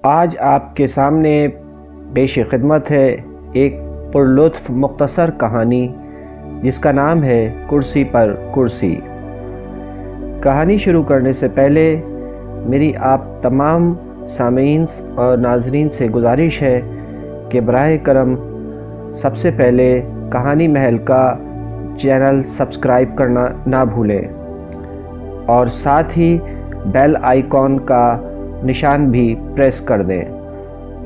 آج آپ کے سامنے پیش خدمت ہے ایک پرلطف مختصر کہانی جس کا نام ہے کرسی پر کرسی۔ کہانی شروع کرنے سے پہلے میری آپ تمام سامعین اور ناظرین سے گزارش ہے کہ براہ کرم سب سے پہلے کہانی محل کا چینل سبسکرائب کرنا نہ بھولیں اور ساتھ ہی بیل آئیکن کا نشان بھی پریس کر دیں۔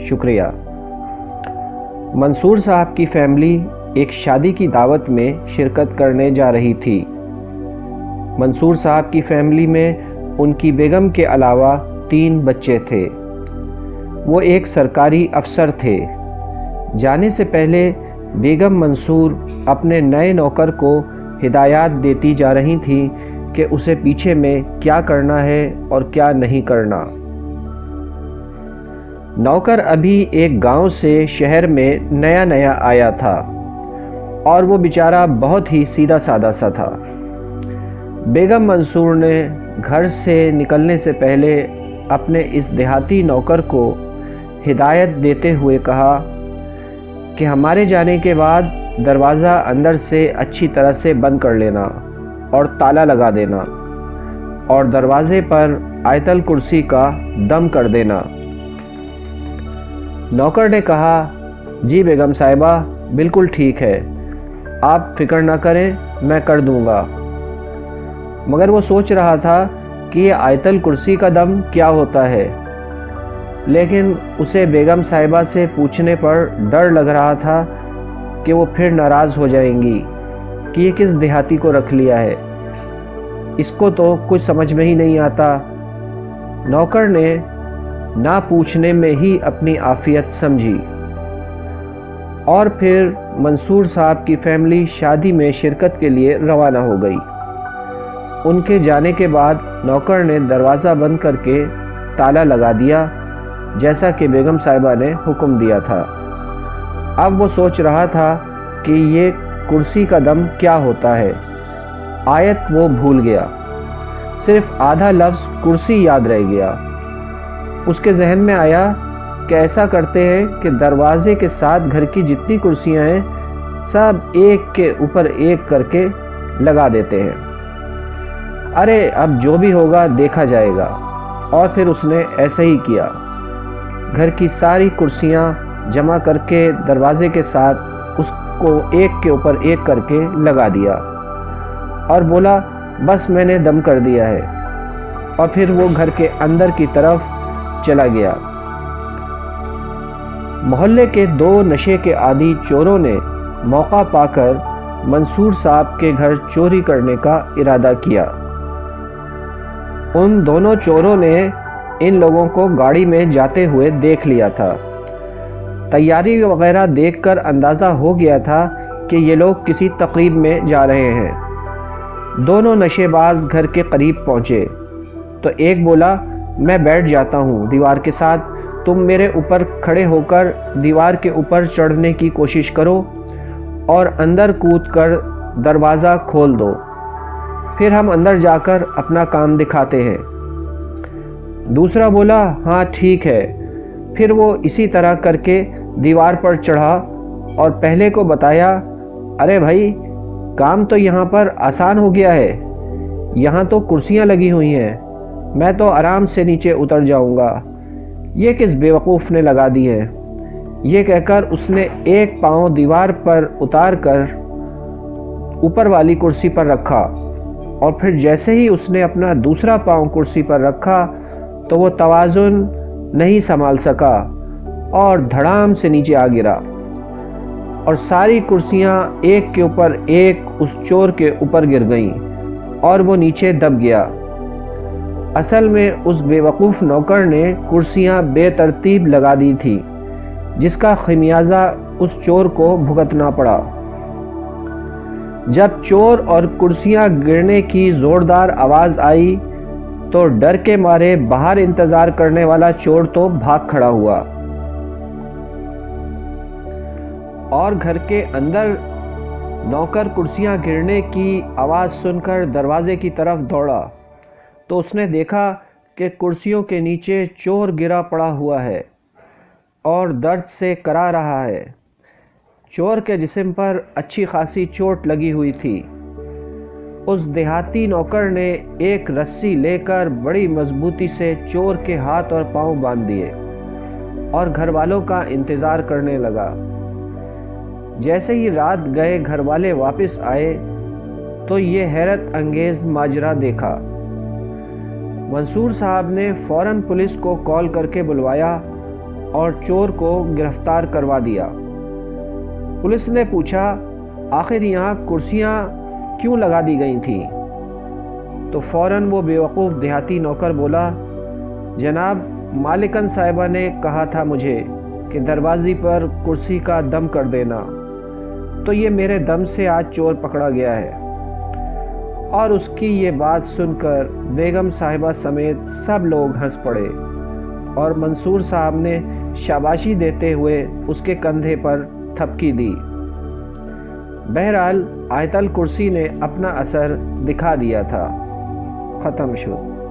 شکریہ۔ منصور صاحب کی فیملی ایک شادی کی دعوت میں شرکت کرنے جا رہی تھی۔ منصور صاحب کی فیملی میں ان کی بیگم کے علاوہ 3 بچے تھے۔ وہ ایک سرکاری افسر تھے۔ جانے سے پہلے بیگم منصور اپنے نئے نوکر کو ہدایات دیتی جا رہی تھیں کہ اسے پیچھے میں کیا کرنا ہے اور کیا نہیں کرنا۔ نوکر ابھی ایک گاؤں سے شہر میں نیا آیا تھا اور وہ بیچارہ بہت ہی سیدھا سادہ سا تھا۔ بیگم منصور نے گھر سے نکلنے سے پہلے اپنے اس دیہاتی نوکر کو ہدایت دیتے ہوئے کہا کہ ہمارے جانے کے بعد دروازہ اندر سے اچھی طرح سے بند کر لینا اور تالا لگا دینا اور دروازے پر آیت الکرسی کا دم کر دینا۔ نوکر نے کہا، جی بیگم صاحبہ، بالکل ٹھیک ہے، آپ فکر نہ کریں، میں کر دوں گا۔ مگر وہ سوچ رہا تھا کہ یہ آیت الکرسی کا دم کیا ہوتا ہے، لیکن اسے بیگم صاحبہ سے پوچھنے پر ڈر لگ رہا تھا کہ وہ پھر ناراض ہو جائیں گی کہ یہ کس دیہاتی کو رکھ لیا ہے، اس کو تو کچھ سمجھ میں ہی نہیں آتا۔ نوکر نے نہ پوچھنے میں ہی اپنی عافیت سمجھی اور پھر منصور صاحب کی فیملی شادی میں شرکت کے لیے روانہ ہو گئی۔ ان کے جانے کے بعد نوکر نے دروازہ بند کر کے تالا لگا دیا جیسا کہ بیگم صاحبہ نے حکم دیا تھا۔ اب وہ سوچ رہا تھا کہ یہ کرسی کا دم کیا ہوتا ہے۔ آیت وہ بھول گیا، صرف آدھا لفظ کرسی یاد رہ گیا۔ اس کے ذہن میں آیا کہ ایسا کرتے ہیں کہ دروازے کے ساتھ گھر کی جتنی کرسیاں ہیں سب ایک کے اوپر ایک کر کے لگا دیتے ہیں۔ ارے اب جو بھی ہوگا دیکھا جائے گا۔ اور پھر اس نے ایسا ہی کیا۔ گھر کی ساری کرسیاں جمع کر کے دروازے کے ساتھ اس کو ایک کے اوپر ایک کر کے لگا دیا اور بولا، بس میں نے دم کر دیا ہے، اور پھر وہ گھر کے اندر کی طرف چلا گیا۔ محلے کے 2 نشے کے عادی چوروں نے موقع پا کر منصور صاحب کے گھر چوری کرنے کا ارادہ کیا۔ ان دونوں چوروں نے ان لوگوں کو گاڑی میں جاتے ہوئے دیکھ لیا تھا۔ تیاری وغیرہ دیکھ کر اندازہ ہو گیا تھا کہ یہ لوگ کسی تقریب میں جا رہے ہیں۔ دونوں نشے باز گھر کے قریب پہنچے تو ایک بولا، میں بیٹھ جاتا ہوں دیوار کے ساتھ، تم میرے اوپر کھڑے ہو کر دیوار کے اوپر چڑھنے کی کوشش کرو اور اندر کود کر دروازہ کھول دو، پھر ہم اندر جا کر اپنا کام دکھاتے ہیں۔ دوسرا بولا، ہاں ٹھیک ہے۔ پھر وہ اسی طرح کر کے دیوار پر چڑھا اور پہلے کو بتایا، ارے بھائی، کام تو یہاں پر آسان ہو گیا ہے، یہاں تو کرسیاں لگی ہوئی ہیں، میں تو آرام سے نیچے اتر جاؤں گا، یہ کس بیوقوف نے لگا دی ہے۔ یہ کہہ کر اس نے ایک پاؤں دیوار پر اتار کر اوپر والی کرسی پر رکھا اور پھر جیسے ہی اس نے اپنا دوسرا پاؤں کرسی پر رکھا تو وہ توازن نہیں سنبھال سکا اور دھڑام سے نیچے آ گرا اور ساری کرسیاں ایک کے اوپر ایک اس چور کے اوپر گر گئیں اور وہ نیچے دب گیا۔ اصل میں اس بے وقوف نوکر نے کرسیاں بے ترتیب لگا دی تھی، جس کا خمیازہ اس چور کو بھگتنا پڑا۔ جب چور اور کرسیاں گرنے کی زوردار آواز آئی تو ڈر کے مارے باہر انتظار کرنے والا چور تو بھاگ کھڑا ہوا اور گھر کے اندر نوکر کرسیاں گرنے کی آواز سن کر دروازے کی طرف دوڑا تو اس نے دیکھا کہ کرسیوں کے نیچے چور گرا پڑا ہوا ہے۔ اور درد سے کرا رہا ہے۔ چور کے جسم پر اچھی خاصی چوٹ لگی ہوئی تھی۔ اس دیہاتی نوکر نے ایک رسی لے کر بڑی مضبوطی سے چور کے ہاتھ اور پاؤں باندھ دیے اور گھر والوں کا انتظار کرنے لگا۔ جیسے ہی رات گئے گھر والے واپس آئے تو یہ حیرت انگیز ماجرا دیکھا۔ منصور صاحب نے فوراً پولیس کو کال کر کے بلوایا اور چور کو گرفتار کروا دیا۔ پولیس نے پوچھا آخر یہاں کرسیاں کیوں لگا دی گئی تھیں؟ تو فوراً وہ بیوقوف دیہاتی نوکر بولا جناب مالکن صاحبہ نے کہا تھا مجھے کہ دروازے پر کرسی کا دم کر دینا، تو یہ میرے دم سے آج چور پکڑا گیا ہے۔ اور اس کی یہ بات سن کر بیگم صاحبہ سمیت سب لوگ ہنس پڑے اور منصور صاحب نے شاباشی دیتے ہوئے اس کے کندھے پر تھپکی دی۔ بہرحال آیت الکرسی نے اپنا اثر دکھا دیا تھا۔ ختم شد۔